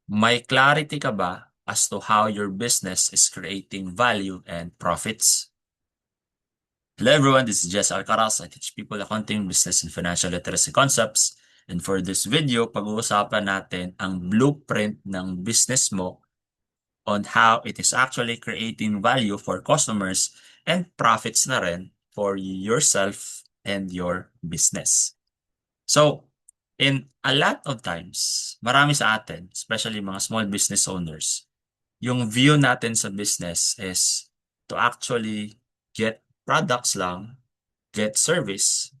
May clarity ka ba as to how your business is creating value and profits? Hello everyone, this is Jess Alcaraz. I teach people accounting, business, and financial literacy concepts. And for this video, pag-uusapan natin ang blueprint ng business mo on how it is actually creating value for customers and profits na rin for yourself and your business. So, in a lot of times, marami sa atin, especially mga small business owners, yung view natin sa business is to actually get products lang, get service.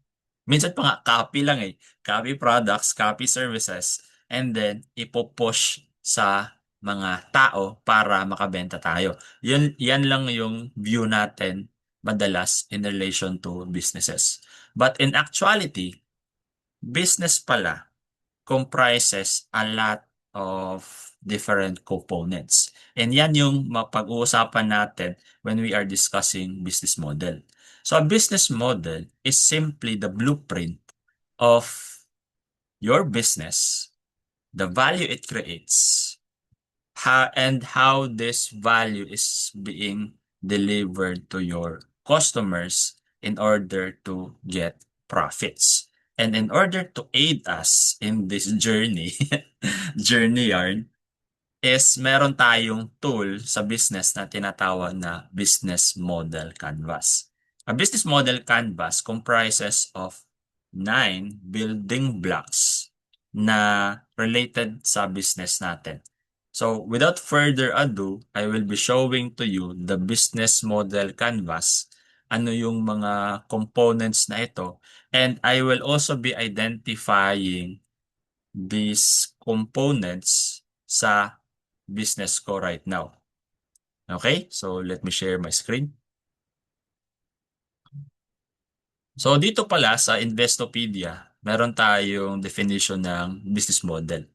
Minsan pa nga, copy lang eh. Copy products, copy services, and then ipopush sa mga tao para makabenta tayo. Yan lang yung view natin madalas in relation to businesses. But in actuality, business pala comprises a lot of different components. And yan yung mapag-uusapan natin when we are discussing business model. So a business model is simply the blueprint of your business, the value it creates, and how this value is being delivered to your customers in order to get profits. And in order to aid us in this journey, journey yarn, is meron tayong tool sa business na tinatawag na business model canvas. A business model canvas comprises of 9 building blocks na related sa business natin. So, without further ado, I will be showing to you the business model canvas, ano yung mga components na ito, and I will also be identifying these components sa business ko right now. Okay, so let me share my screen. So dito pala sa Investopedia, meron tayong definition ng business model.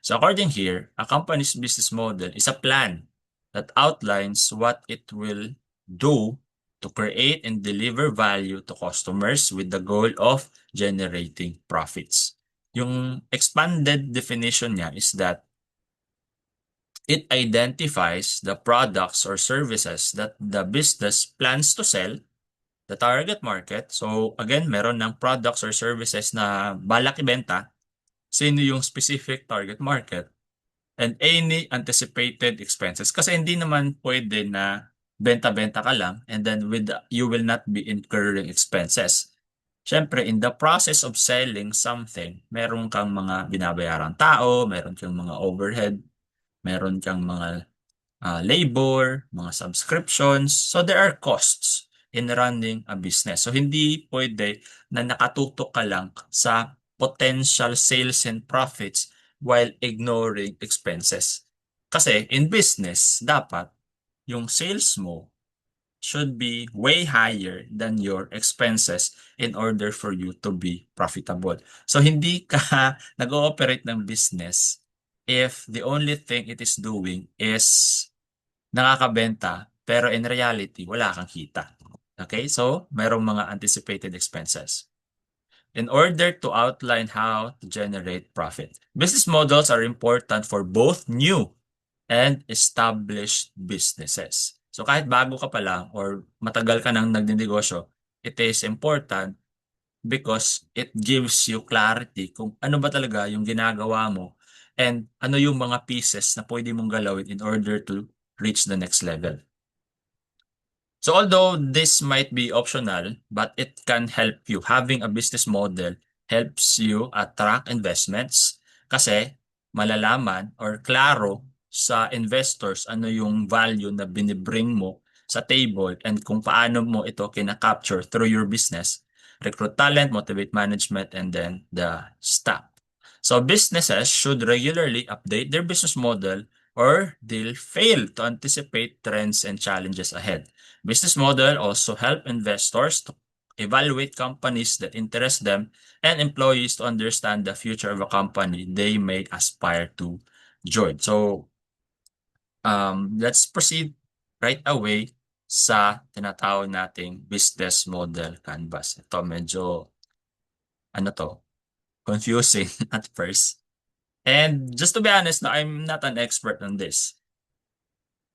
So according here, a company's business model is a plan that outlines what it will do to create and deliver value to customers with the goal of generating profits. Yung expanded definition niya is that it identifies the products or services that the business plans to sell, the target market. So again, meron ng products or services na balak ibenta, sino yung specific target market, and any anticipated expenses. Kasi hindi naman pwede na benta-benta ka lang and then you will not be incurring expenses. Siyempre, in the process of selling something, meron kang mga binabayarang tao, meron kang mga overhead, meron kang mga labor, mga subscriptions. So there are costs in running a business. So hindi pwede na nakatutok ka lang sa potential sales and profits while ignoring expenses. Kasi in business, dapat yung sales mo should be way higher than your expenses in order for you to be profitable. So hindi ka nag-ooperate ng business if the only thing it is doing is nakakabenta, pero in reality, wala kang kita. Okay? So, merong mga anticipated expenses. In order to outline how to generate profit. Business models are important for both new and established businesses. So, kahit bago ka pa lang or matagal ka nang nagdinegosyo, it is important because it gives you clarity kung ano ba talaga yung ginagawa mo and ano yung mga pieces na pwede mong galawin in order to reach the next level. So although this might be optional, but it can help you. Having a business model helps you attract investments kasi malalaman or klaro sa investors ano yung value na binibring mo sa table and kung paano mo ito kina-capture through your business, recruit talent, motivate management, and then the staff. So businesses should regularly update their business model or they'll fail to anticipate trends and challenges ahead. Business model also help investors to evaluate companies that interest them and employees to understand the future of a company they may aspire to join. So, let's proceed right away sa tinatawag nating business model canvas. Ito medyo, ano to, confusing at first. And just to be honest, na I'm not an expert on this.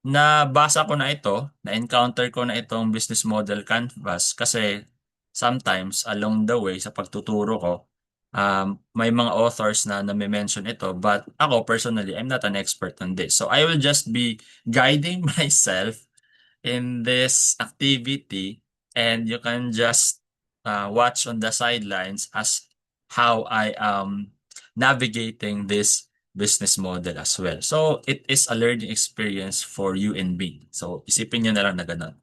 Nabasa ko na ito, na-encounter ko na itong business model canvas kasi sometimes along the way sa pagtuturo ko, may mga authors na nami-mention ito, but ako personally, I'm not an expert on this. So I will just be guiding myself in this activity, and you can just watch on the sidelines as how I am navigating this business model as well. So it is a learning experience for you and me. So isipin nyo na lang na ganun.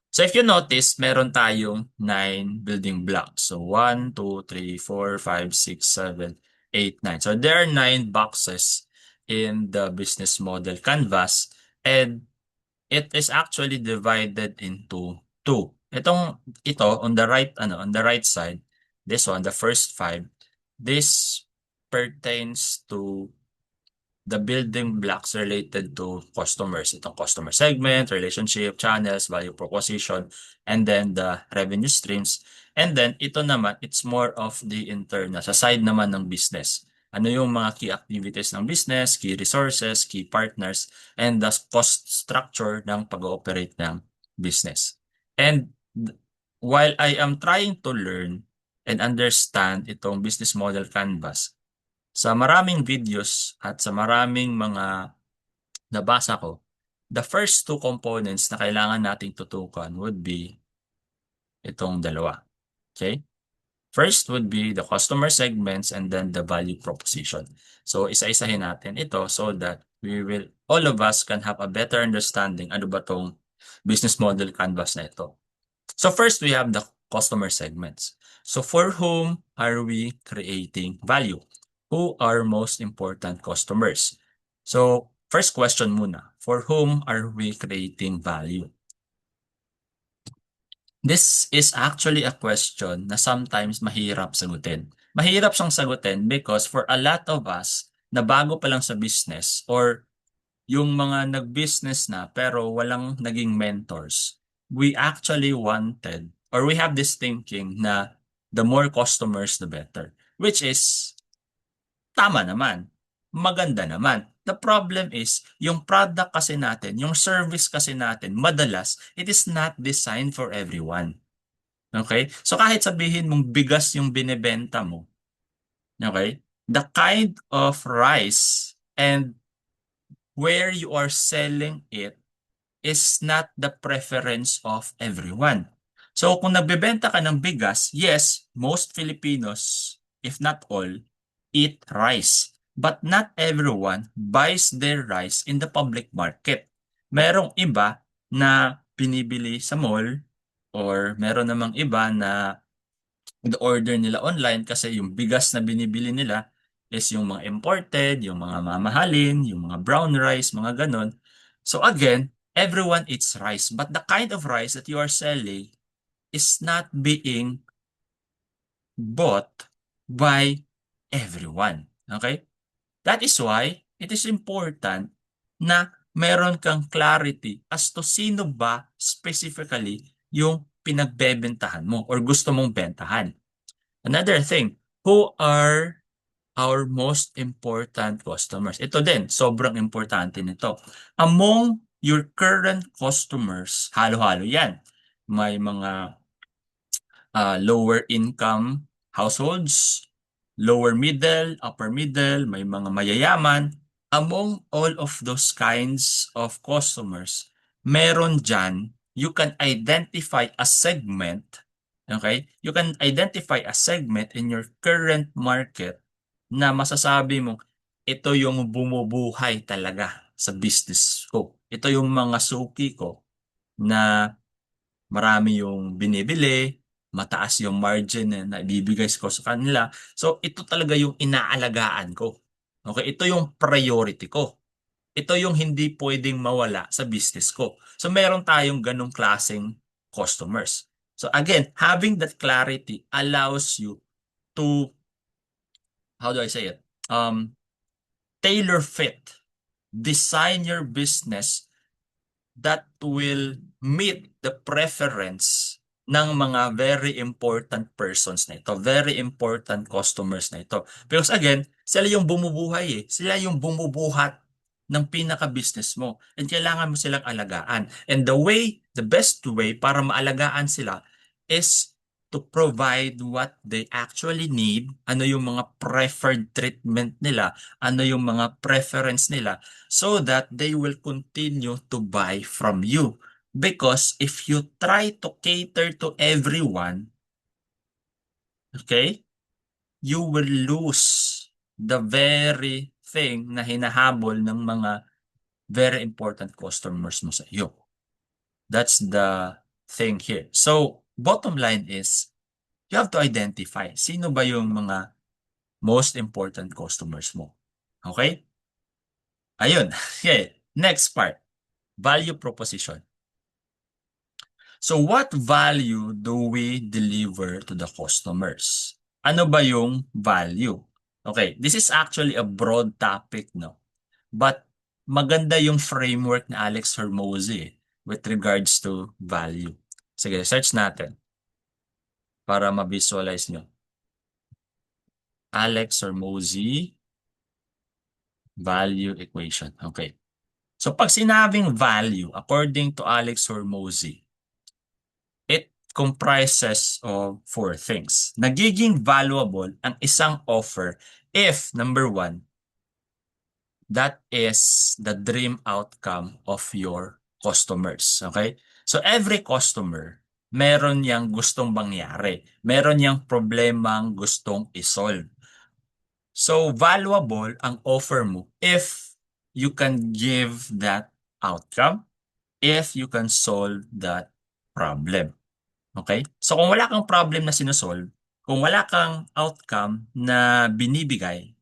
So if you notice, meron tayong 9 building blocks. So 1, 2, 3, 4, 5, 6, 7, 8, 9. So there are 9 boxes in the business model canvas, and it is actually divided into two. Ito on the right on the right side, this one, the first five, this pertains to the building blocks related to customers. Itong customer segment, relationship, channels, value proposition, and then the revenue streams. And then ito naman, it's more of the internal, sa side naman ng business. Ano yung mga key activities ng business, key resources, key partners, and the cost structure ng pag-ooperate ng business. And while I am trying to learn and understand itong business model canvas, sa maraming videos at sa maraming mga nabasa ko, the first two components na kailangan nating tutukan would be itong dalawa. Okay? First would be the customer segments and then the value proposition. So isa-isahin natin ito so that all of us can have a better understanding ano ba tong business model canvas na ito. So first we have the customer segments. So for whom are we creating value? Who are most important customers? So first question muna, for whom are we creating value? This is actually a question na sometimes mahirap sagutin. Mahirap siyang sagutin because for a lot of us na bago pa lang sa business or yung mga nag-business na pero walang naging mentors, we actually wanted or we have this thinking na the more customers, the better. Which is tama naman. Maganda naman. The problem is, yung product kasi natin, yung service kasi natin, madalas, it is not designed for everyone. Okay? So kahit sabihin mong bigas yung binebenta mo, okay? The kind of rice and where you are selling it is not the preference of everyone. So kung nagbebenta ka ng bigas, yes, most Filipinos, if not all, eat rice. But not everyone buys their rice in the public market. Merong iba na binibili sa mall or meron namang iba na order nila online kasi yung bigas na binibili nila is yung mga imported, yung mga mamahalin, yung mga brown rice, mga ganon. So again, everyone eats rice, but the kind of rice that you are selling is not being bought by everyone. Okay? That is why it is important na meron kang clarity as to sino ba specifically yung pinagbebentahan mo or gusto mong bentahan. Another thing, who are our most important customers? Ito din, sobrang importante nito. Among your current customers, halo-halo yan. May mga lower income households, lower middle, upper middle, may mga mayayaman. Among all of those kinds of customers, meron dyan, you can identify a segment, okay? You can identify a segment in your current market na masasabi mo, ito yung bumubuhay talaga sa business ko. Ito yung mga suki ko na marami yung binibili, mataas yung margin na ibibigay ko sa kanila. So ito talaga yung inaalagaan ko. Okay, ito yung priority ko. Ito yung hindi pwedeng mawala sa business ko. So meron tayong ganong klaseng customers. So again, having that clarity allows you to, how do I say it? Tailor fit, design your business that will meet the preference ng mga very important persons na ito, very important customers na ito. Because again, sila yung bumubuhay eh. Sila yung bumubuhat ng pinaka-business mo. And kailangan mo silang alagaan. And the best way para maalagaan sila is to provide what they actually need, ano yung mga preferred treatment nila, ano yung mga preference nila, so that they will continue to buy from you. Because if you try to cater to everyone, okay, you will lose the very thing na hinahabol ng mga very important customers mo sa iyo. That's the thing here. So, bottom line is, you have to identify sino ba yung mga most important customers mo. Okay? Ayun. Okay. Next part, value proposition. So what value do we deliver to the customers? Ano ba yung value? Okay, this is actually a broad topic, no? But maganda yung framework na Alex Hormozi with regards to value. Sige, search natin para ma-visualize nyo. Alex Hormozi value equation. Okay. So pag sinabing value, according to Alex Hormozi, it comprises of four things. Nagiging valuable ang isang offer if, number one, that is the dream outcome of your customers. Okay? So every customer, meron niyang gustong mangyari. Meron niyang problemang gustong isolve. So valuable ang offer mo if you can give that outcome, if you can solve that problem. Okay? So kung wala kang problem na sinusolve, kung wala kang outcome na binibigay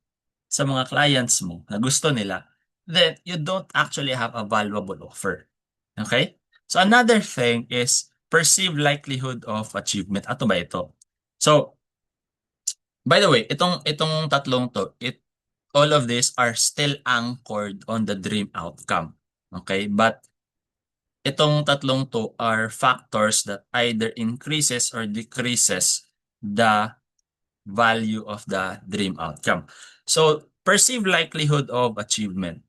sa mga clients mo na gusto nila, then you don't actually have a valuable offer. Okay? So another thing is perceived likelihood of achievement. Ato ba ito? So, by the way, itong tatlong to, all of these are still anchored on the dream outcome. Okay? But itong tatlong to are factors that either increases or decreases the value of the dream outcome. So, perceived likelihood of achievement.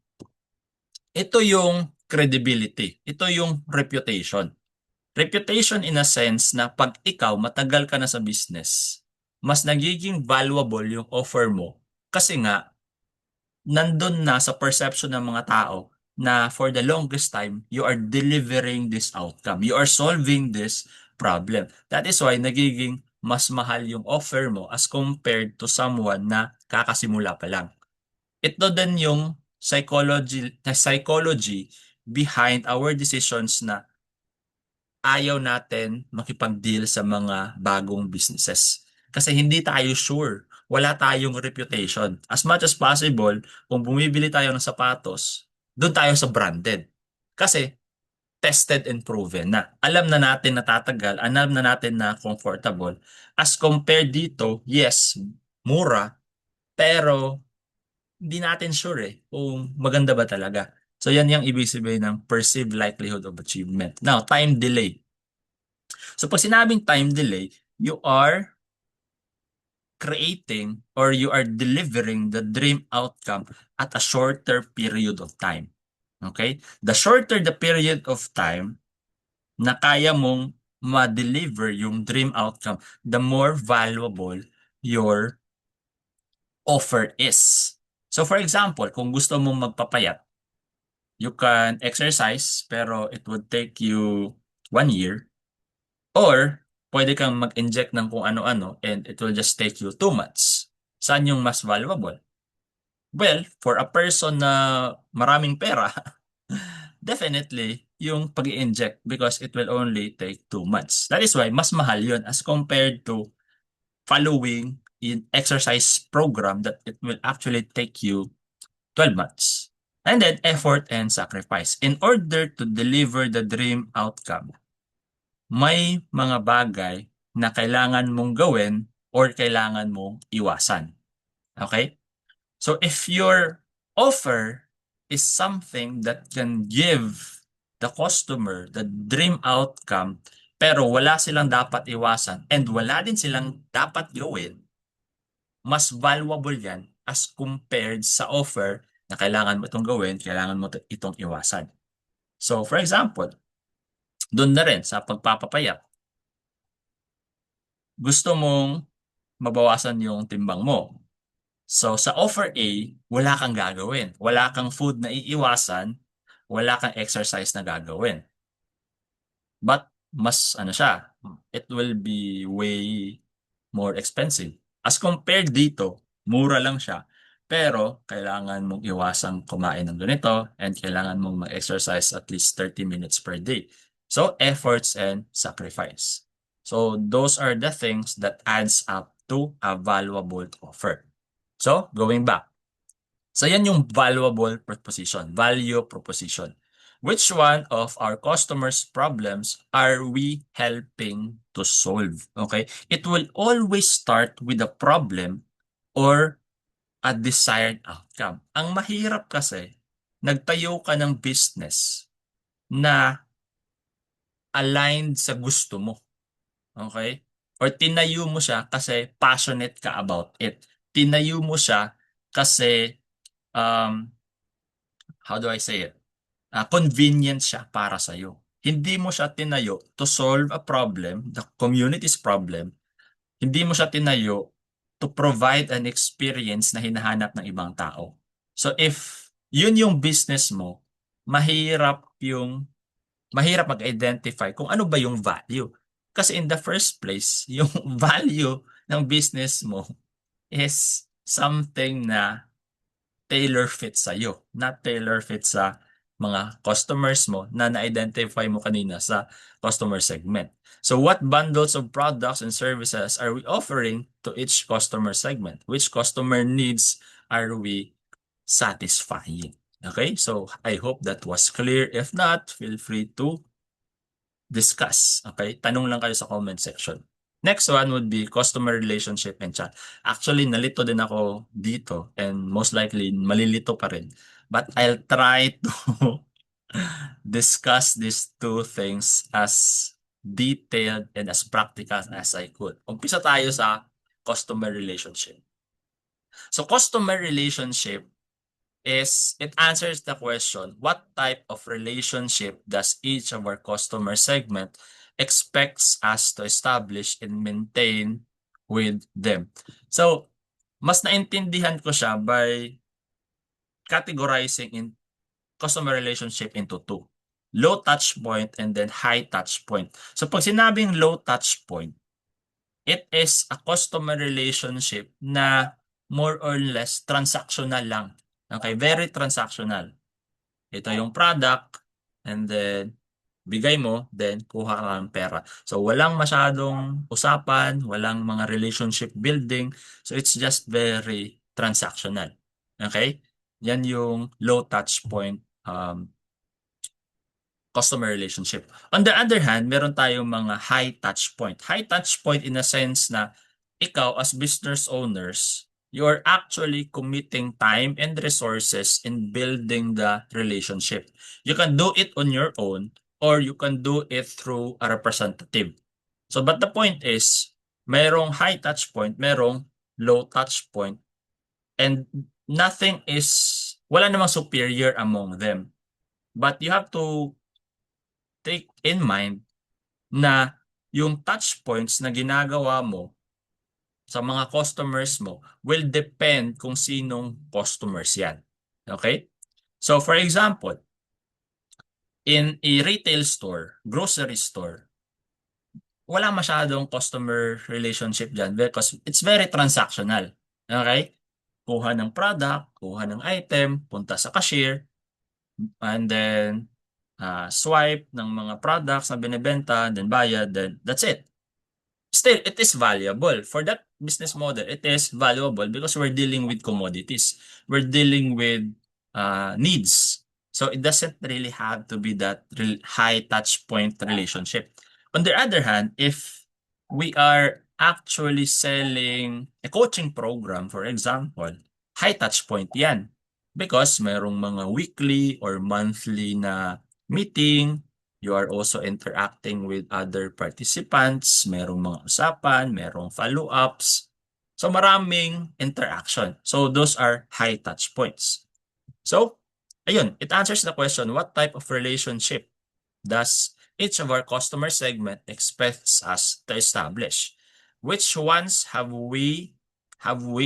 Ito yung credibility. Ito yung reputation. Reputation in a sense na pag ikaw matagal ka na sa business, mas nagiging valuable yung offer mo kasi nga nandun na sa perception ng mga tao na for the longest time, you are delivering this outcome. You are solving this problem. That is why nagiging mas mahal yung offer mo as compared to someone na kakasimula pa lang. Ito din yung psychology behind our decisions na ayaw natin makipag-deal sa mga bagong businesses. Kasi hindi tayo sure. Wala tayong reputation. As much as possible, kung bumibili tayo ng sapatos, doon tayo sa branded. Kasi tested and proven na. Alam na natin na tatagal, alam na natin na comfortable. As compared dito, yes, mura, pero hindi natin sure kung maganda ba talaga. So yan yung ibig sabihin ng perceived likelihood of achievement. Now, time delay. So pag sinabing time delay, you are creating or you are delivering the dream outcome at a shorter period of time. Okay? The shorter the period of time na kaya mong ma-deliver yung dream outcome, the more valuable your offer is. So for example, kung gusto mong magpapayat, you can exercise pero it would take you 1 year. Or, pwede kang mag-inject ng kung ano-ano and it will just take you 2 months. Saan yung mas valuable? Well, for a person na maraming pera, definitely yung pag inject because it will only take 2 months. That is why mas mahal yun as compared to following in exercise program that it will actually take you 12 months. And then effort and sacrifice. In order to deliver the dream outcome, may mga bagay na kailangan mong gawin or kailangan mong iwasan. Okay? So if your offer is something that can give the customer the dream outcome pero wala silang dapat iwasan and wala din silang dapat gawin, mas valuable yan as compared sa offer na kailangan mo itong gawin, kailangan mo itong iwasan. So, for example, doon na rin sa pagpapapayat, gusto mong mabawasan yung timbang mo. So, sa offer A, wala kang gagawin. Wala kang food na iiwasan, wala kang exercise na gagawin. But, mas ano siya, it will be way more expensive. As compared dito, mura lang siya. Pero, kailangan mong iwasang kumain ng ganito and kailangan mong mag-exercise at least 30 minutes per day. So, efforts and sacrifice. So, those are the things that adds up to a valuable offer. So, going back. So, yan yung valuable proposition, value proposition. Which one of our customers' problems are we helping to solve? Okay? It will always start with a problem or a desired outcome. Ang mahirap kasi, nagtayo ka ng business na aligned sa gusto mo. Okay? Or tinayo mo siya kasi passionate ka about it. Tinayo mo siya kasi, how do I say it? Convenient siya para sa'yo. Hindi mo siya tinayo to solve a problem, the community's problem. Hindi mo siya tinayo to provide an experience na hinahanap ng ibang tao. So if yun yung business mo, mahirap mag-identify kung ano ba yung value. Kasi in the first place, yung value ng business mo is something na tailor fit sa iyo, not tailor fit sa mga customers mo na na-identify mo kanina sa customer segment. So what bundles of products and services are we offering to each customer segment? Which customer needs are we satisfying? Okay, so I hope that was clear. If not, feel free to discuss. Okay, tanong lang kayo sa comment section. Next one would be customer relationship and chat. Actually, nalito din ako dito and most likely malilito pa rin. But I'll try to discuss these two things as detailed and as practical as I could. Umpisa tayo sa customer relationship. So customer relationship it answers the question, what type of relationship does each of our customer segment expects us to establish and maintain with them? So, mas naintindihan ko siya by categorizing in customer relationship into two. Low touch point and then high touch point. So, pag sinabing low touch point, it is a customer relationship na more or less transactional lang. Okay, very transactional. Ito yung product and then bigay mo, then kuha ka ng pera. So walang masyadong usapan, walang mga relationship building. So it's just very transactional. Okay? Yan yung low touch point customer relationship. On the other hand, meron tayong mga high touch point. High touch point in a sense na ikaw as business owners, you're actually committing time and resources in building the relationship. You can do it on your own or you can do it through a representative. So but the point is, merong high touch point, merong low touch point, and wala namang superior among them. But you have to take in mind na yung touch points na ginagawa mo sa mga customers mo will depend kung sinong customers yan. Okay? So for example, in a retail store, grocery store, wala masyadong customer relationship dyan because it's very transactional. Okay? Kuha ng product, kuha ng item, punta sa cashier, and then swipe ng mga products na binibenta, then bayad, then that's it. Still, it is valuable. For that business model, it is valuable because we're dealing with commodities. We're dealing with needs. So it doesn't really have to be that high touch point relationship. On the other hand, if we are actually selling a coaching program, for example, high touch point yan. Because merong mga weekly or monthly na meeting, You are also interacting with other participants, merong mga usapan, merong follow-ups. So maraming interaction. So those are high touch points. So, ayun, it answers the question, what type of relationship does each of our customer segment expects us to establish? Which ones have we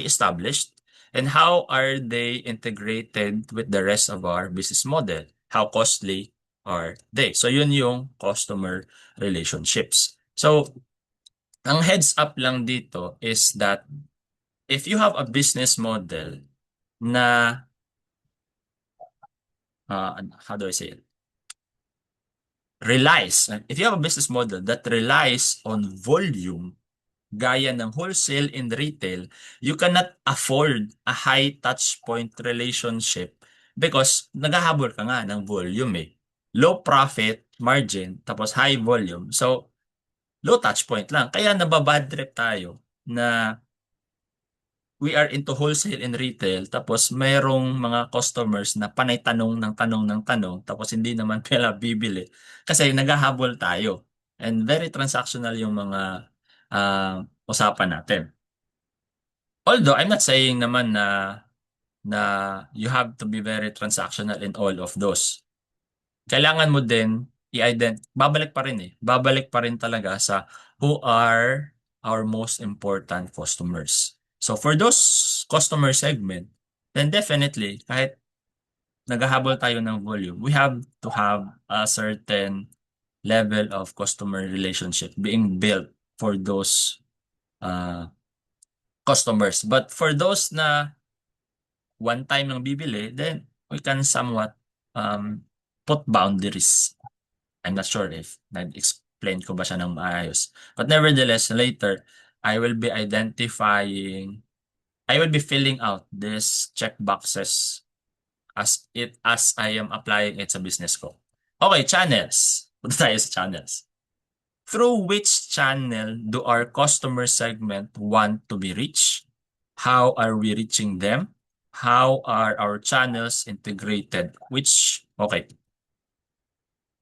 established, and how are they integrated with the rest of our business model? How costly are they? So yun yung customer relationships. So ang heads up lang dito is that if you have a business model na how do I say it? If you have a business model that relies on volume, gaya ng wholesale and retail, you cannot afford a high touch point relationship because naghahabol ka nga ng volume eh. Low profit margin, tapos high volume. So, low touch point lang. Kaya nababad trip tayo na we are into wholesale and retail, tapos mayroong mga customers na panay tanong ng tanong ng tanong, tapos hindi naman pala bibili kasi naghahabol tayo. And very transactional yung mga usapan natin. Although I'm not saying naman na you have to be very transactional in all of those. Kailangan mo din babalik pa rin babalik pa rin talaga sa who are our most important customers. So for those customer segment, then definitely kahit naghahabol tayo ng volume, we have to have a certain level of customer relationship being built for those uh, customers. But for those na one time lang bibili, then we can somewhat put boundaries. I'm not sure if nag-explain ko ba siya ng maayos. But nevertheless, later, I will be filling out these check boxes as I am applying it sa business ko. Okay, channels. Punta tayo sa channels. Through which channel do our customer segment want to be reached? How are we reaching them? How are our channels integrated? Okay,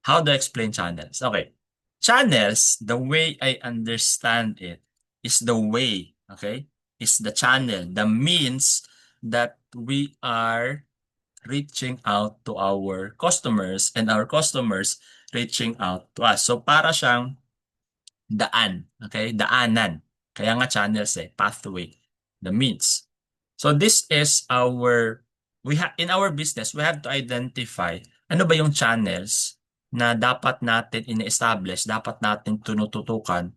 how do I explain channels? Okay. Channels, the way I understand it, is the way, okay? Is the channel, the means that we are reaching out to our customers and our customers reaching out to us. So para siyang daan, okay? Daanan. Kaya nga channels pathway, the means. So this is in our business, we have to identify ano ba yung channels na dapat natin in-establish, dapat natin tinututukan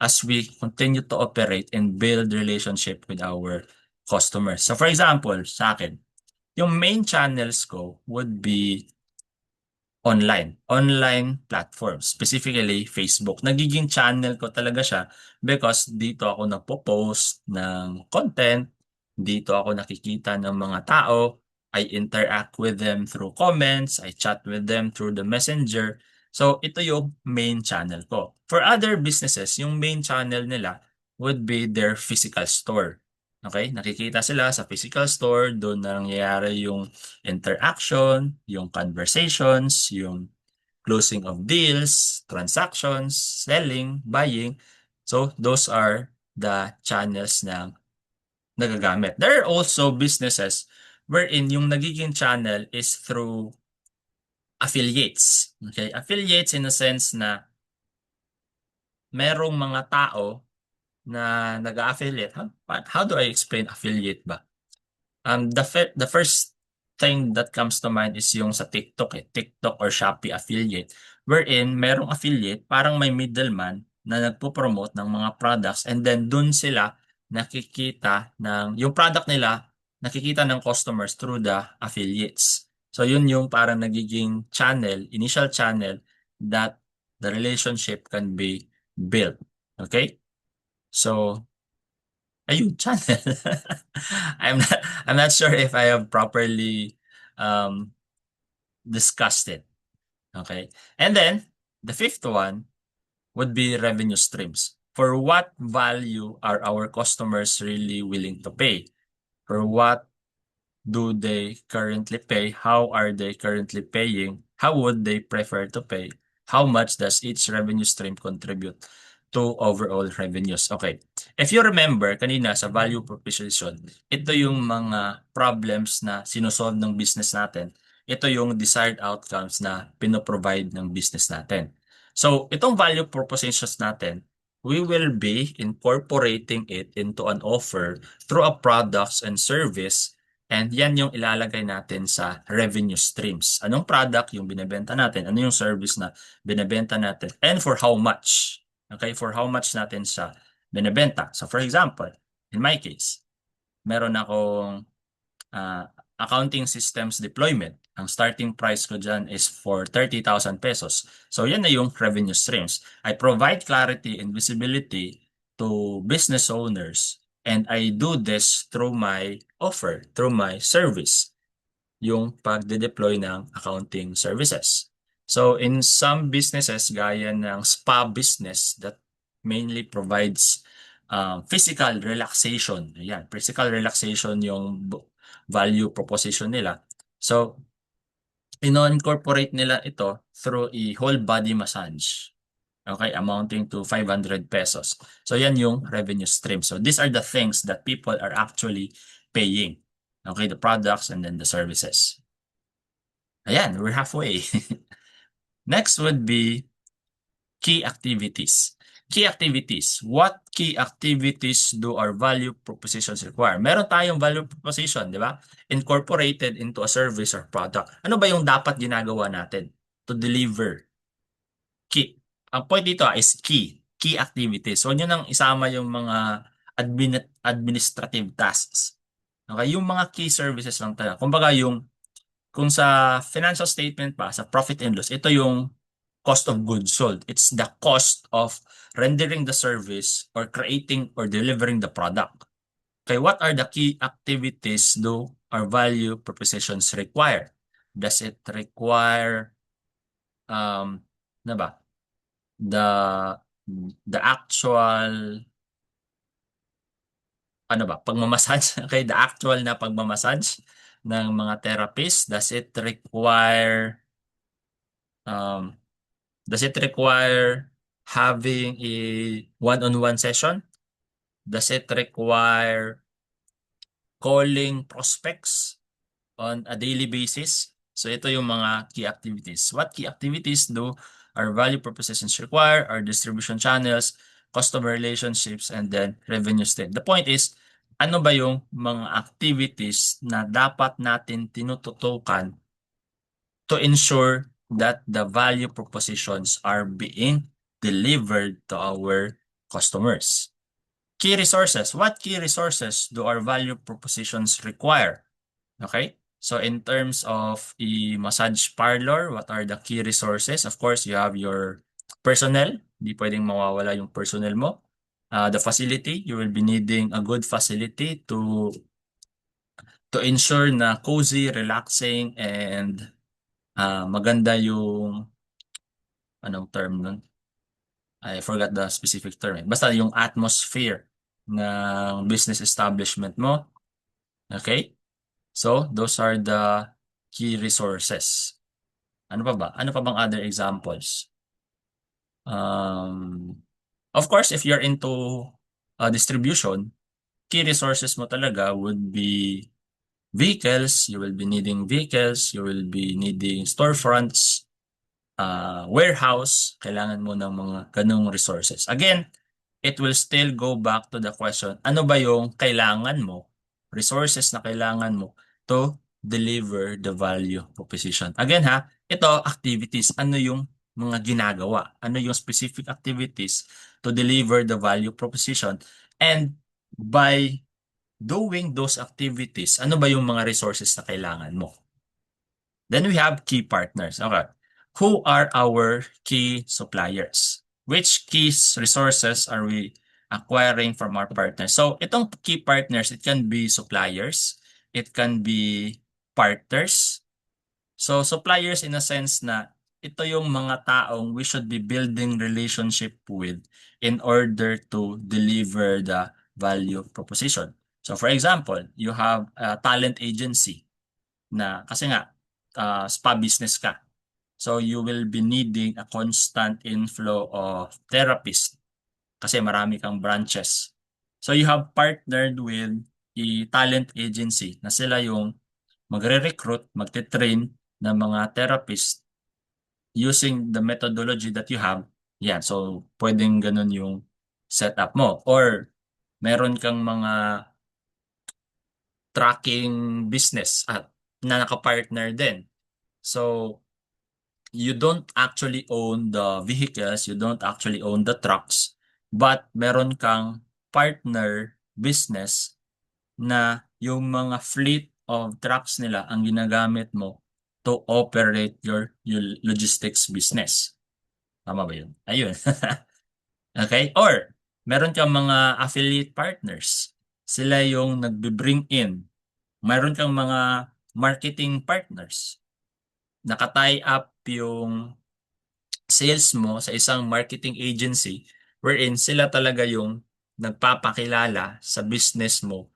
as we continue to operate and build relationship with our customers. So for example, sa akin, yung main channels ko would be online platforms, specifically Facebook. Nagiging channel ko talaga siya because dito ako nagpo-post ng content, dito ako nakikita ng mga tao, I interact with them through comments, I chat with them through the messenger. So ito yung main channel ko. For other businesses, yung main channel nila would be their physical store. Okay? Nakikita sila sa physical store, doon na nangyayari yung interaction, yung conversations, yung closing of deals, transactions, selling, buying. So, those are the channels na nagagamit. There are also businesses wherein yung nagiging channel is through affiliates. Okay? Affiliates in a sense na merong mga tao na nag-affiliate. How do I explain affiliate ba? The first thing that comes to mind is yung sa TikTok TikTok or Shopee affiliate. Wherein merong affiliate, parang may middleman na nagpo-promote ng mga products and then dun sila nakikita yung product nila, nakikita ng customers through the affiliates. So yun yung parang nagiging initial channel that the relationship can be built. Okay? So, ayun, channel. I'm not sure if I have properly um, discussed it. Okay. And then the fifth one would be revenue streams. For what value are our customers really willing to pay? For what do they currently pay? How are they currently paying? How would they prefer to pay? How much does each revenue stream contribute to overall revenues? Okay. If you remember, kanina sa value proposition, ito yung mga problems na sinosolve ng business natin. Ito yung desired outcomes na pinoprovide ng business natin. So, itong value propositions natin, we will be incorporating it into an offer through a products and service. And yan yung ilalagay natin sa revenue streams. Anong product yung binebenta natin? Ano yung service na binebenta natin? And for how much? Okay, for how much natin sa binebenta. So for example, in my case, meron akong uh, accounting systems deployment. Ang starting price ko dyan is for 30,000 pesos. So yan na yung revenue streams. I provide clarity and visibility to business owners, and I do this through my offer, through my service, yung pagde-deploy ng accounting services. So in some businesses, gaya ng spa business that mainly provides physical relaxation. Ayan, physical relaxation yung value proposition nila. So, ino-incorporate nila ito through a whole body massage. Okay, amounting to 500 pesos. So, yan yung revenue stream. So, these are the things that people are actually paying. Okay, the products and then the services. Ayan, we're halfway. Next would be key activities. Key activities. What key activities do our value propositions require? Meron tayong value proposition, di ba? Incorporated into a service or product. Ano ba yung dapat ginagawa natin to deliver? Key. Ang point dito is key. Key activities. Huwag nyo nang isama yung mga administrative tasks. Okay? Yung mga key services lang talaga. Kumbaga kung sa financial statement pa, sa profit and loss, ito yung cost of goods sold. It's the cost of rendering the service or creating or delivering the product. Okay, what are the key activities do our value propositions require? Does it require na ba? The the actual ano ba? Pagmamassage. Okay, the actual na pagmamassage ng mga therapists. Um Does it require having a one-on-one session? Does it require calling prospects on a daily basis? So ito yung mga key activities. What key activities do our value propositions require? Our distribution channels, customer relationships, and then revenue stream. The point is, ano ba yung mga activities na dapat natin tinututukan to ensure that the value propositions are being delivered to our customers. Key resources. What key resources do our value propositions require? Okay? So in terms of a massage parlor, what are the key resources? Of course, you have your personnel. Hindi pwedeng mawawala yung personnel mo. The facility, you will be needing a good facility to ensure na cozy, relaxing, and maganda yung anong term nun? I forgot the specific term. Basta yung atmosphere ng business establishment mo. Okay? So, those are the key resources. Ano pa ba? Ano pa bang other examples? Of course, if you're into distribution, key resources mo talaga would be vehicles. You will be needing vehicles. You will be needing storefronts, warehouse, kailangan mo ng mga ganung resources. Again, it will still go back to the question, ano ba yung kailangan mo, resources na kailangan mo to deliver the value proposition. Again ha, ito, activities, ano yung mga ginagawa, ano yung specific activities to deliver the value proposition, and by doing those activities, ano ba yung mga resources na kailangan mo. Then we have key partners. Okay. Who are our key suppliers? Which key resources are we acquiring from our partners? So itong key partners, it can be suppliers, it can be partners. So suppliers in a sense na ito yung mga taong we should be building relationship with in order to deliver the value proposition. So for example, you have a talent agency na kasi nga spa business ka. So you will be needing a constant inflow of therapists kasi marami kang branches. So you have partnered with a talent agency na sila yung magre-recruit, magte-train ng mga therapist using the methodology that you have. Yan, so pwedeng ganun yung setup mo. Or meron kang mga tracking business at na nakapartner din. So you don't actually own the vehicles, you don't actually own the trucks, but meron kang partner business na yung mga fleet of trucks nila ang ginagamit mo to operate your logistics business. Tama ba yun? Ayun. Okay? Or, meron kang mga affiliate partners. Sila yung nagbe-bring in. Meron kang mga marketing partners. Nakatie up yung sales mo sa isang marketing agency wherein sila talaga yung nagpapakilala sa business mo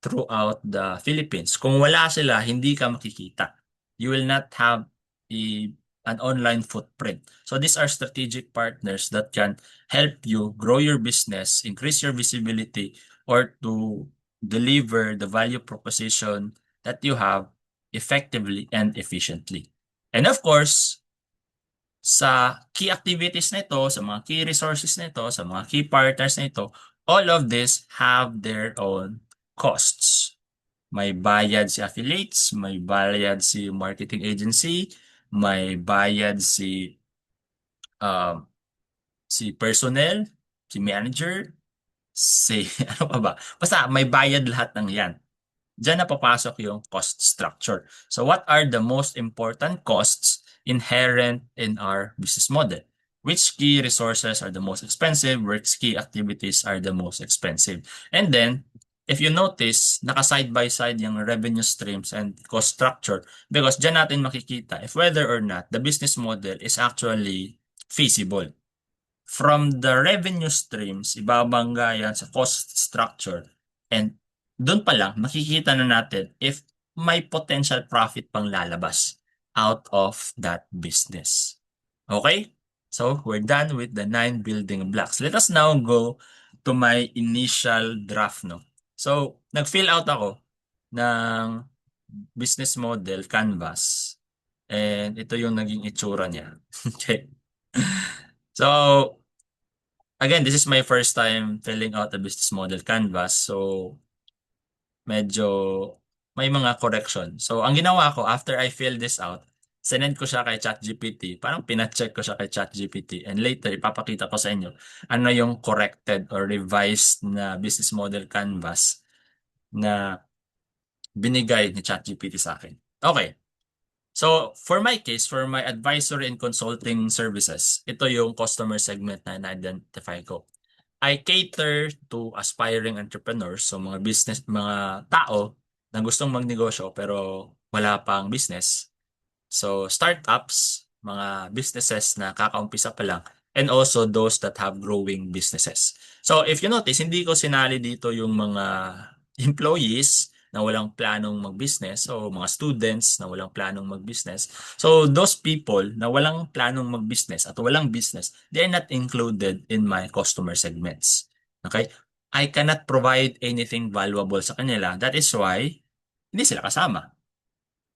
throughout the Philippines. Kung wala sila, hindi ka makikita. You will not have a, an online footprint. So these are strategic partners that can help you grow your business, increase your visibility, or to deliver the value proposition that you have effectively and efficiently. And of course, sa key activities na ito, sa mga key resources na ito, sa mga key partners na ito, all of this have their own costs. May bayad si affiliates, may bayad si marketing agency, may bayad um, si personnel, si manager, si ano pa ba? Basta may bayad lahat ng yan. Diyan na papasok yung cost structure. So what are the most important costs inherent in our business model? Which key resources are the most expensive? Which key activities are the most expensive? And then, if you notice, naka-side by side yung revenue streams and cost structure because diyan natin makikita if whether or not the business model is actually feasible. From the revenue streams, ibabangga yan sa cost structure and doon pa lang makikita na natin if may potential profit pang lalabas out of that business. Okay? So, we're done with the 9 building blocks. Let us now go to my initial draft, no? So, nag-fill out ako ng business model canvas and ito yung naging itsura niya. Okay. So, again, this is my first time filling out a business model canvas. So, medyo may mga correction. So, ang ginawa ko, after I fill this out, sinend ko siya kay ChatGPT. Parang pina-check ko siya kay ChatGPT. And later, ipapakita ko sa inyo ano yung corrected or revised na business model canvas na binigay ni ChatGPT sa akin. Okay. So, for my case, for my advisory and consulting services, ito yung customer segment na na-identify ko. I cater to aspiring entrepreneurs, so mga tao na gustong magnegosyo pero wala pang business. So startups, mga businesses na kakaumpisa pa lang, and also those that have growing businesses. So if you notice, hindi ko sinali dito yung mga employees na walang planong mag-business o mga students na walang planong mag-business. So those people na walang planong mag-business at walang business, they are not included in my customer segments. Okay? I cannot provide anything valuable sa kanila. That is why hindi sila kasama.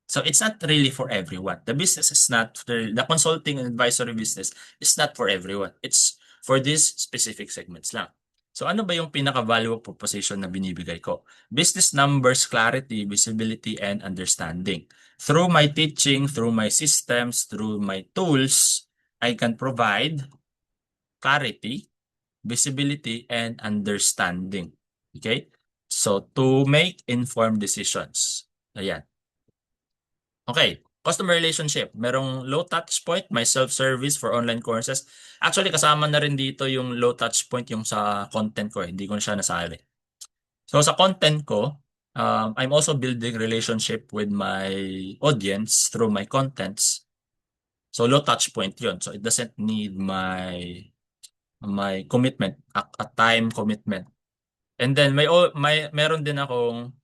So it's not really for everyone. The business is not, the consulting and advisory business is not for everyone. It's for these specific segments lang. So ano ba yung pinaka-value proposition na binibigay ko? Business numbers, clarity, visibility, and understanding. Through my teaching, through my systems, through my tools, I can provide clarity, visibility, and understanding. Okay? So to make informed decisions. Ayan. Okay, customer relationship. Merong low touch point, may self-service for online courses. Actually, kasama na rin dito yung low touch point yung sa content ko. Hindi ko na siya nasali. So sa content ko, I'm also building relationship with my audience through my contents. So low touch point yun. So it doesn't need my commitment, a time commitment. And then meron din akong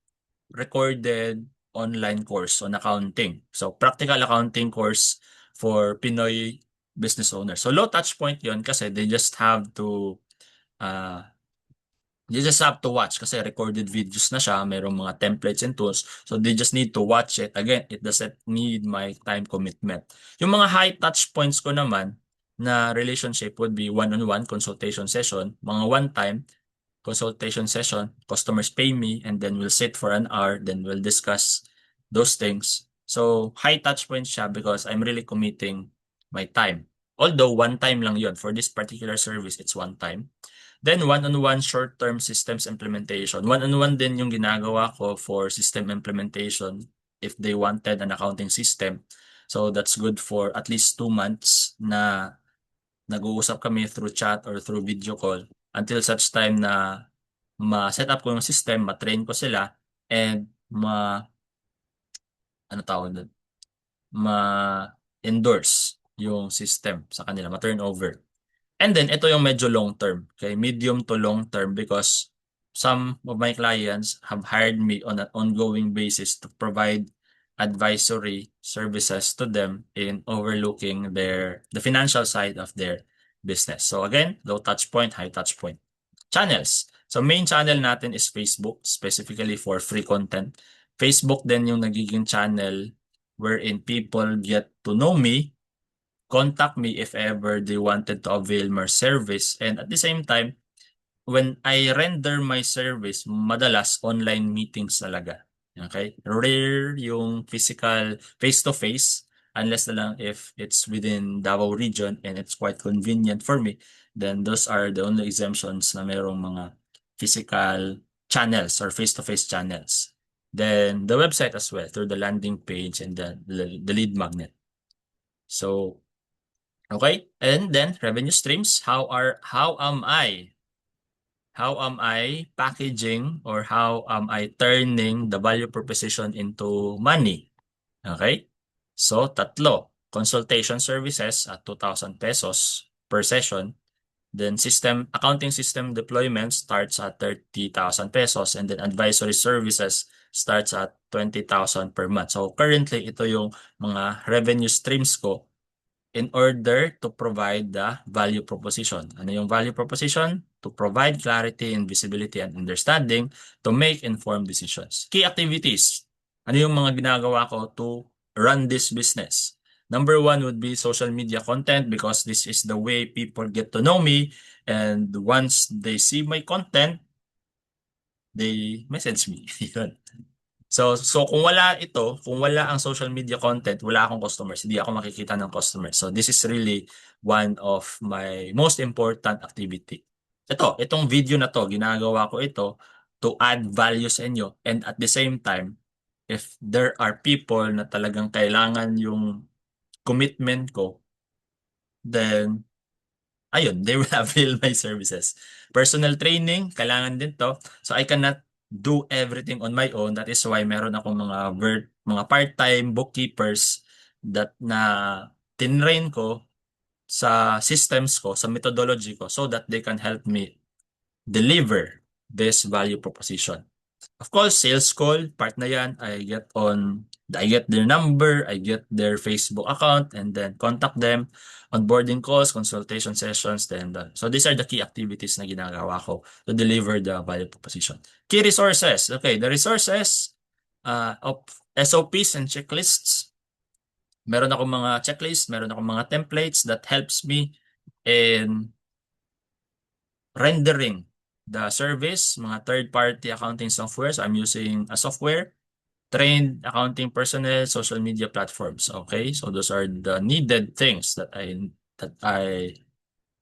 recorded online course on accounting. So, practical accounting course for Pinoy business owners. So low touch point yon kasi uh, they just have to watch kasi recorded videos na siya, mayroong mga templates and tools. So they just need to watch it. Again, it doesn't need my time commitment. Yung mga high touch points ko naman na relationship would be one-on-one consultation session, mga one-time consultation session, customers pay me, and then we'll sit for an hour, then we'll discuss those things. So high touch points siya because I'm really committing my time. Although one time lang yon for this particular service, it's one time. Then one-on-one short-term systems implementation. One-on-one din yung ginagawa ko for system implementation if they wanted an accounting system. So that's good for at least 2 months na nag-uusap kami through chat or through video call until such time na ma-set up ko yung system, ma-train ko sila, and ano tawag doon? Ma-endorse yung system sa kanila, ma-turn over. And then, ito yung medyo long term. Okay? Medium to long term because some of my clients have hired me on an ongoing basis to provide advisory services to them in overlooking the financial side of their business. So again, low touch point, high touch point. Channels. So main channel natin is Facebook, specifically for free content. Facebook din yung nagiging channel wherein people get to know me, contact me if ever they wanted to avail my service. And at the same time, when I render my service, madalas online meetings talaga. Okay? Rare yung physical face-to-face unless na lang if it's within Davao region and it's quite convenient for me, then those are the only exemptions na merong mga physical channels or face-to-face channels. Then the website as well through the landing page and the lead magnet. So okay, and then revenue streams. How am I packaging or how am I turning the value proposition into money? Okay? So, tatlo. Consultation services at 2,000 pesos per session. Then accounting system deployment starts at 30,000 pesos and then advisory services starts at 20,000 per month. So, currently, ito yung mga revenue streams ko in order to provide the value proposition. Ano yung value proposition? To provide clarity and visibility and understanding to make informed decisions. Key activities. Ano yung mga ginagawa ko to run this business? Number one would be social media content because this is the way people get to know me, and once they see my content, they message me. So kung wala kung wala ang social media content, wala akong customers, hindi ako makikita ng customers. So this is really one of my most important activity. Itong video na to, ginagawa ko ito to add value sa inyo, and at the same time, if there are people na talagang kailangan yung commitment ko, then ayun, they will avail my services. Personal training, kailangan din to. So I cannot do everything on my own. That is why meron akong mga part-time bookkeepers na tinrain ko sa systems ko, sa methodology ko so that they can help me deliver this value proposition. Of course, sales call, part na yan. I get their number, I get their Facebook account, and then contact them. Onboarding calls, consultation sessions, then done. So these are the key activities na ginagawa ko to deliver the value proposition. Key resources. Okay, the resources of SOPs and checklists. Meron akong mga checklists, meron akong mga templates that helps me in rendering the service, mga third-party accounting software. So I'm using a software, trained accounting personnel, social media platforms. Okay, so those are the needed things that I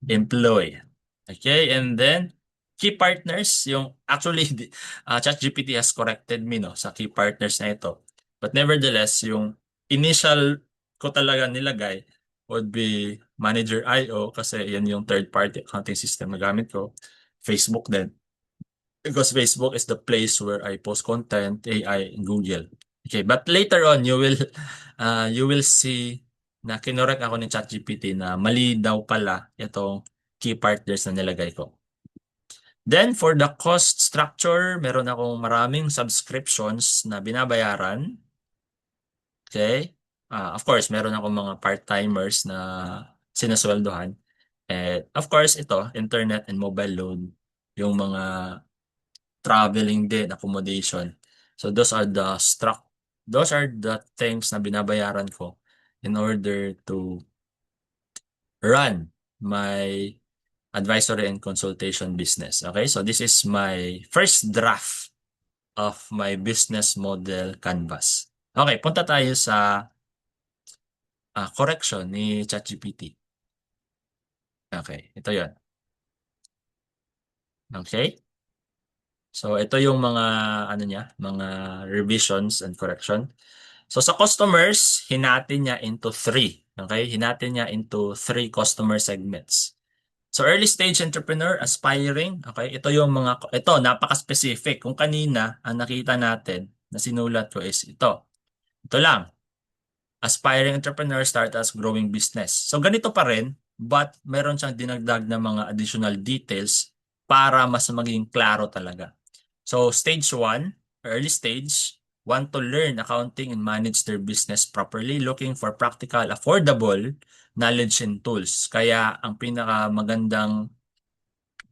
employ. Okay, and then key partners, yung actually ChatGPT has corrected me sa key partners na ito. But nevertheless, yung initial ko talaga nilagay would be Manager.io kasi yan yung third-party accounting system na gamit ko. Facebook din. Because Facebook is the place where I post content, AI, and Google. Okay, but later on, you will see na kinorek ako ni ChatGPT na mali daw pala itong key partners na nilagay ko. Then, for the cost structure, meron akong maraming subscriptions na binabayaran. Okay? Of course, meron ako mga part-timers na sinasweldohan. And of course, ito, internet and mobile load, yung mga traveling din, accommodation. So those are the things na binabayaran ko in order to run my advisory and consultation business. Okay, so this is my first draft of my business model canvas. Okay, punta tayo sa correction ni ChatGPT. Okay, ito yon. Okay? So ito yung mga ano niya, mga revisions and correction. So sa customers, hinati niya into three. Okay? Hinati niya into three customer segments. So early stage entrepreneur, aspiring, okay? Ito napaka-specific. Kung kanina ang nakita natin na sinulat ko is ito. Ito lang. Aspiring entrepreneur, start as growing business. So ganito pa rin, but meron siyang dinagdag na mga additional details para mas maging klaro talaga. So stage 1, early stage, want to learn accounting and manage their business properly, looking for practical, affordable knowledge and tools. Kaya ang pinaka magandang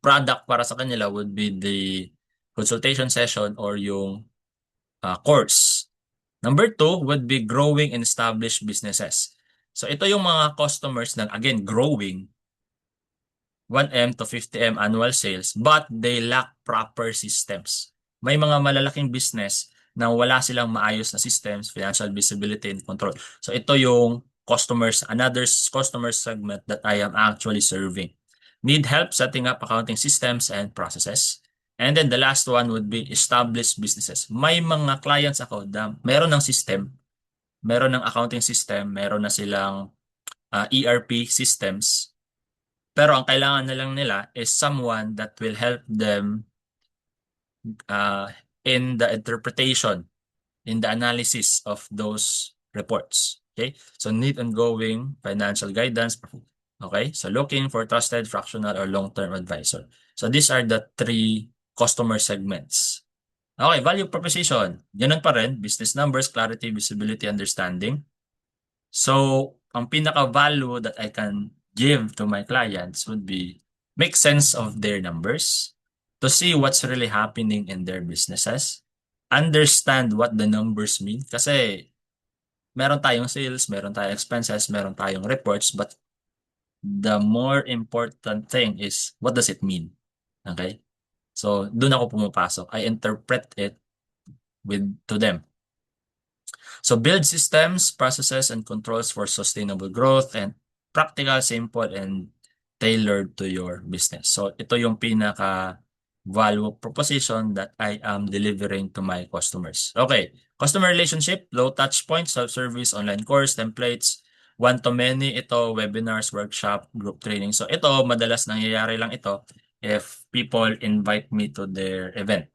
product para sa kanila would be the consultation session or yung course. Number 2 would be growing and established businesses. So ito yung mga customers na again growing 1M to 50M annual sales but they lack proper systems. May mga malalaking business na wala silang maayos na systems, financial visibility and control. So ito yung another customer segment that I am actually serving. Need help setting up accounting systems and processes. And then the last one would be established businesses. May mga clients ako na meron ng system, meron ng accounting system, meron na silang ERP systems, pero ang kailangan na lang nila is someone that will help them uh, in the interpretation, in the analysis of those reports. Okay? So need ongoing financial guidance. Okay? So looking for trusted fractional or long-term advisor. So these are the three customer segments. Okay, value proposition. Ganun pa rin, business numbers, clarity, visibility, understanding. So, ang pinaka-value that I can give to my clients would be make sense of their numbers, to see what's really happening in their businesses, understand what the numbers mean. Kasi meron tayong sales, meron tayong expenses, meron tayong reports, but the more important thing is what does it mean? Okay? So, doon ako pumapasok. I interpret it to them. So build systems, processes, and controls for sustainable growth and practical, simple, and tailored to your business. So ito yung pinaka value proposition that I am delivering to my customers. Okay, customer relationship, low touch points, self-service, online course, templates, one-to-many, ito, webinars, workshop, group training. So ito, madalas nangyayari lang ito if people invite me to their event.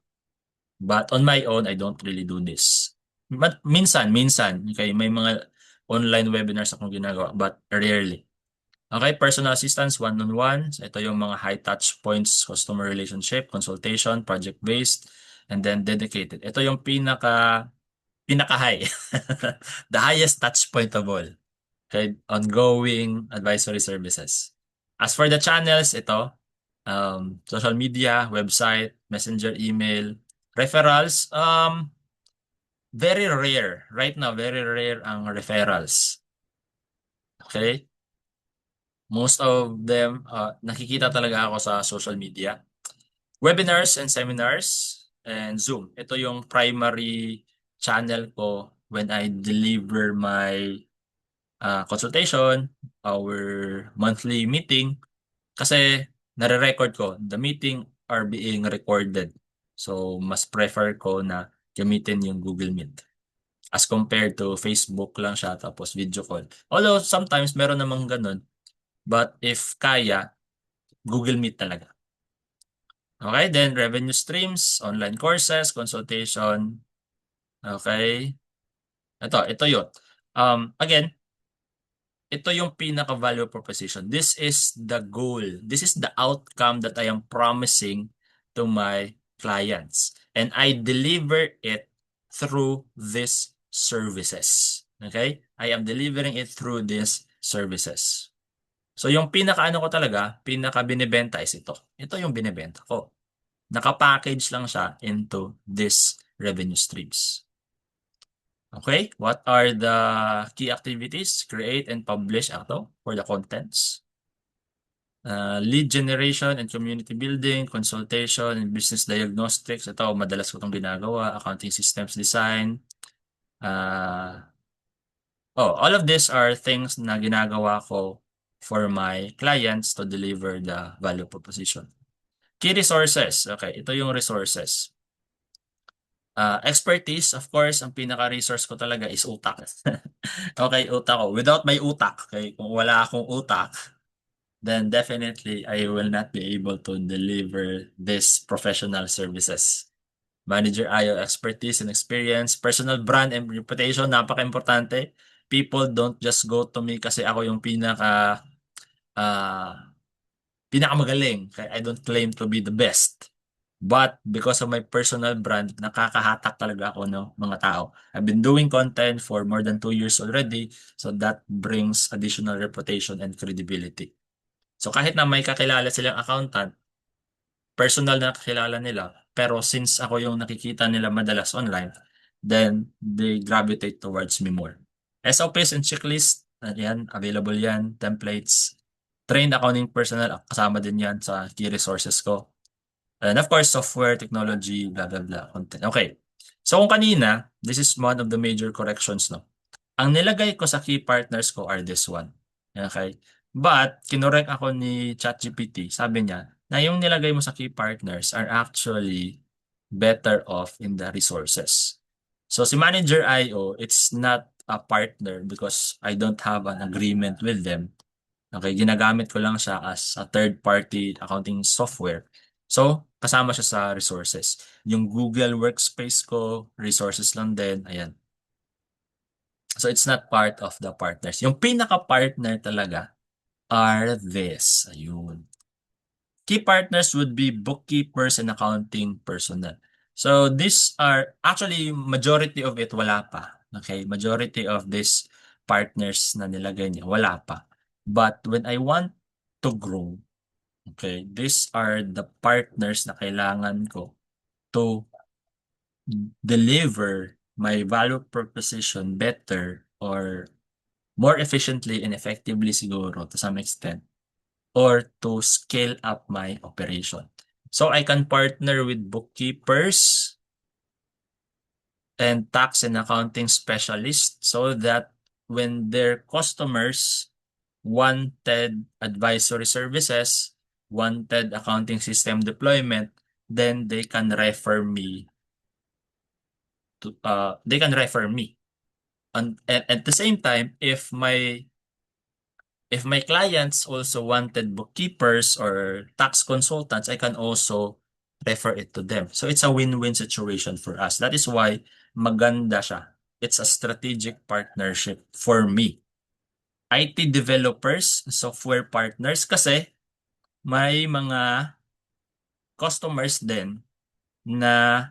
But on my own, I don't really do this. But minsan, okay, may mga online webinars akong ginagawa, but rarely. Okay, personal assistance, one-on-one. So ito yung mga high touch points, customer relationship, consultation, project-based, and then dedicated. Ito yung pinaka-high. The highest touch point of all. Okay, ongoing advisory services. As for the channels, ito, social media, website, messenger, email, referrals, very rare. Right now, very rare ang referrals. Okay? Most of them, nakikita talaga ako sa social media. Webinars and seminars and Zoom. Ito yung primary channel ko when I deliver my consultation, our monthly meeting. Kasi nare-record ko, the meeting are being recorded. So, mas prefer ko na gamitin yung Google Meet as compared to Facebook lang siya tapos video call. Although sometimes meron namang ganun, but if kaya, Google Meet talaga. Okay, then revenue streams, online courses, consultation. Okay. Ito yun. Again, ito yung pinaka-value proposition. This is the goal. This is the outcome that I am promising to my clients. And I deliver it through these services. Okay? I am delivering it through these services. So yung pinaka-ano ko talaga, pinaka-binibenta is ito. Ito yung binibenta ko. Naka-package lang siya into these revenue streams. Okay? What are the key activities? Create and publish ito for the contents. Lead generation and community building, consultation and business diagnostics. Ito, madalas ko itong ginagawa. Accounting systems design. All of these are things na ginagawa ko for my clients to deliver the value proposition. Key resources. Okay, ito yung resources. Expertise, of course, ang pinaka-resource ko talaga is utak. Okay, utak ko. Without my utak, okay, kung wala akong utak, then definitely I will not be able to deliver this professional services. Manager IO expertise and experience, personal brand and reputation, napaka-importante. People don't just go to me kasi ako yung ah, pinakamagaling. I don't claim to be the best. But because of my personal brand, nakakahatak talaga ako ng mga tao. I've been doing content for more than 2 years already, so that brings additional reputation and credibility. So kahit na may kakilala silang accountant, personal na kakilala nila, pero since ako yung nakikita nila madalas online, then they gravitate towards me more. SOPs and checklist, yan, available yan, templates, trained accounting personnel, kasama din yan sa key resources ko. And of course, software, technology, blah, blah, blah, content. Okay. So kung kanina, this is one of the major corrections, no? Ang nilagay ko sa key partners ko are this one. Okay? But, kinorek ako ni ChatGPT. Sabi niya, na yung nilagay mo sa key partners are actually better off in the resources. So, si Manager IO, it's not a partner because I don't have an agreement with them. Okay, ginagamit ko lang siya as a third-party accounting software. So, kasama siya sa resources. Yung Google Workspace ko, resources lang din. Ayan. So, it's not part of the partners. Yung pinaka-partner talaga are this. Ayun. Key partners would be bookkeepers and accounting personnel. So, these are, actually, majority of it, wala pa. Okay? Majority of these partners na nilagay niya, wala pa. But when I want to grow, okay, these are the partners na kailangan ko to deliver my value proposition better or more efficiently and effectively siguro to some extent, or to scale up my operation. So I can partner with bookkeepers and tax and accounting specialists so that when their customers wanted advisory services, wanted accounting system deployment, then they can refer me to. And at the same time, if my clients also wanted bookkeepers or tax consultants, I can also refer it to them. So it's a win-win situation for us. That is why maganda siya. It's a strategic partnership for me. IT developers, software partners, kasi may mga customers din na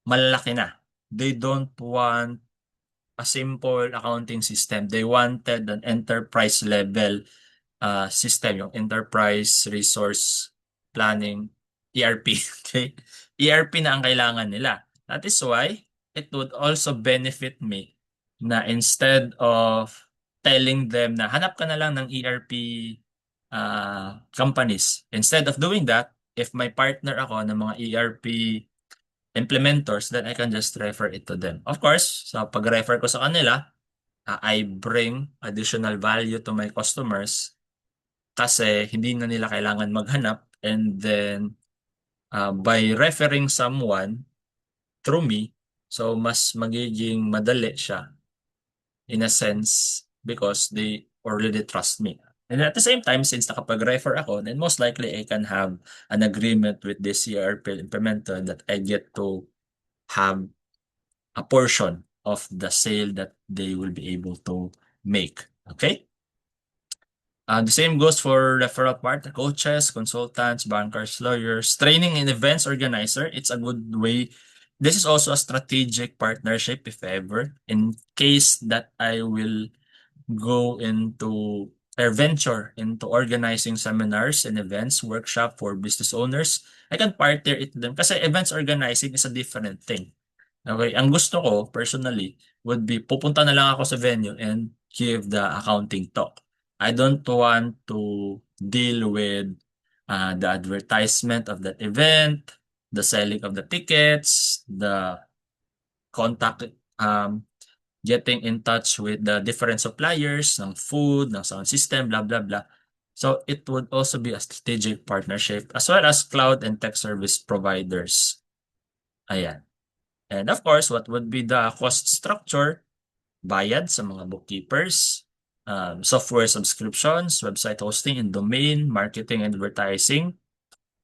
malalaki na. They don't want a simple accounting system. They wanted an enterprise level system, yung Enterprise Resource Planning, ERP. Okay? ERP na ang kailangan nila. That is why it would also benefit me na instead of telling them na hanap ka na lang ng ERP companies. Instead of doing that, if may partner ako ng mga ERP implementors, then I can just refer it to them. Of course, sa pag-refer ko sa kanila, I bring additional value to my customers kasi hindi na nila kailangan maghanap, and then by referring someone through me, so mas magiging madali siya in a sense because they already trust me. And at the same time, since nakapag-refer ako, then most likely I can have an agreement with this ERP implementer that I get to have a portion of the sale that they will be able to make. Okay? The same goes for referral part, coaches, consultants, bankers, lawyers, training and events organizer. It's a good way This is also a strategic partnership if ever, in case that I will go into or venture into organizing seminars and events, workshop for business owners. I can partner it to them kasi events organizing is a different thing. Okay, ang gusto ko personally would be pupunta na lang ako sa venue and give the accounting talk. I don't want to deal with the advertisement of that event, the selling of the tickets, the contact getting in touch with the different suppliers ng food, ng sound system, blah, blah, blah. So it would also be a strategic partnership as well as cloud and tech service providers. Ayan. And of course, what would be the cost structure? Bayad sa mga bookkeepers, software subscriptions, website hosting and domain, marketing and advertising.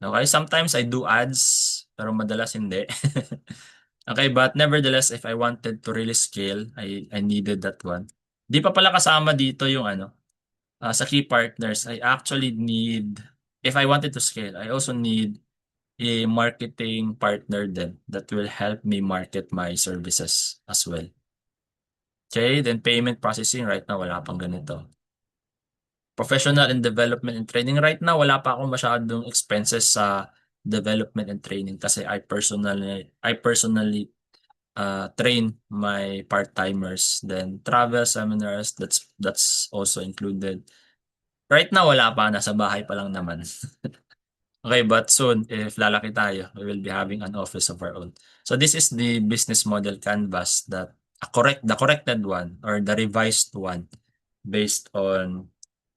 Okay, sometimes I do ads, pero madalas hindi. Okay, but nevertheless, if I wanted to really scale, I needed that one. Di pa pala kasama dito yung ano, sa key partners, I actually need, if I wanted to scale, I also need a marketing partner then that will help me market my services as well. Okay, then payment processing, right now wala pang ganito. Professional and development and training, right now wala pa akong masyadong expenses sa development and training kasi I personally train my part-timers. Then travel seminars, that's also included. Right now wala pa, nasa bahay pa lang naman. Okay, but soon, if lalaki tayo, we will be having an office of our own. So this is the business model canvas that the corrected one or the revised one based on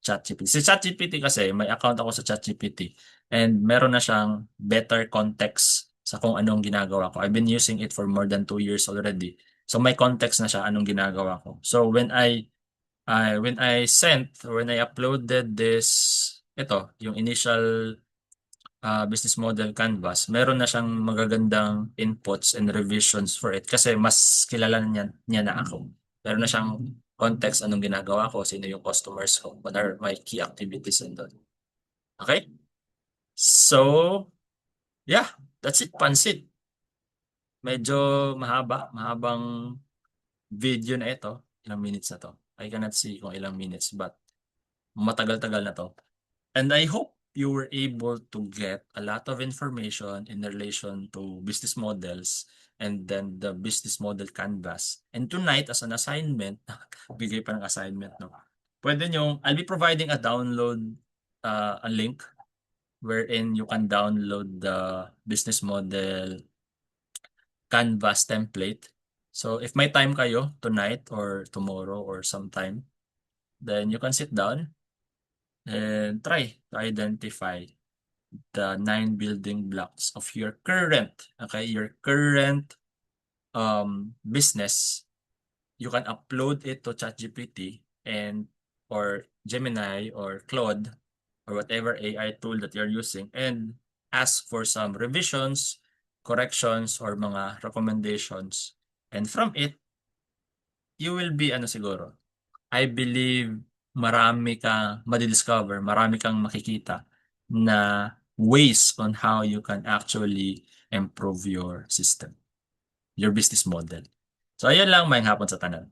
ChatGPT. Si ChatGPT kasi, may account ako sa ChatGPT and meron na siyang better context sa kung anong ginagawa ko. I've been using it for more than 2 years already. So may context na siya anong ginagawa ko. So when I sent or when I uploaded this, ito, yung initial business model canvas, meron na siyang magagandang inputs and revisions for it kasi mas kilala niya na ako. Meron na siyang context anong ginagawa ko, sino yung customers ko, what are my key activities and all. Okay? So, yeah, that's it, pansit. Medyo mahabang video na ito. Ilang minutes na to? I cannot see kung ilang minutes but matagal-tagal na to. And I hope you were able to get a lot of information in relation to business models and then the business model canvas. And tonight, as an assignment, bigay pa ng assignment, no? Pwede nyo, I'll be providing a download, a link wherein you can download the business model canvas template. So if may time kayo tonight or tomorrow or sometime, then you can sit down and try to identify the 9 building blocks of your current business. You can upload it to ChatGPT and or Gemini or Claude or whatever AI tool that you're using and ask for some revisions, corrections, or mga recommendations. And from it, you will be ano siguro, I believe marami kang madidiscover, marami kang makikita na ways on how you can actually improve your system, your business model. So ayun lang, may hapon sa tanan.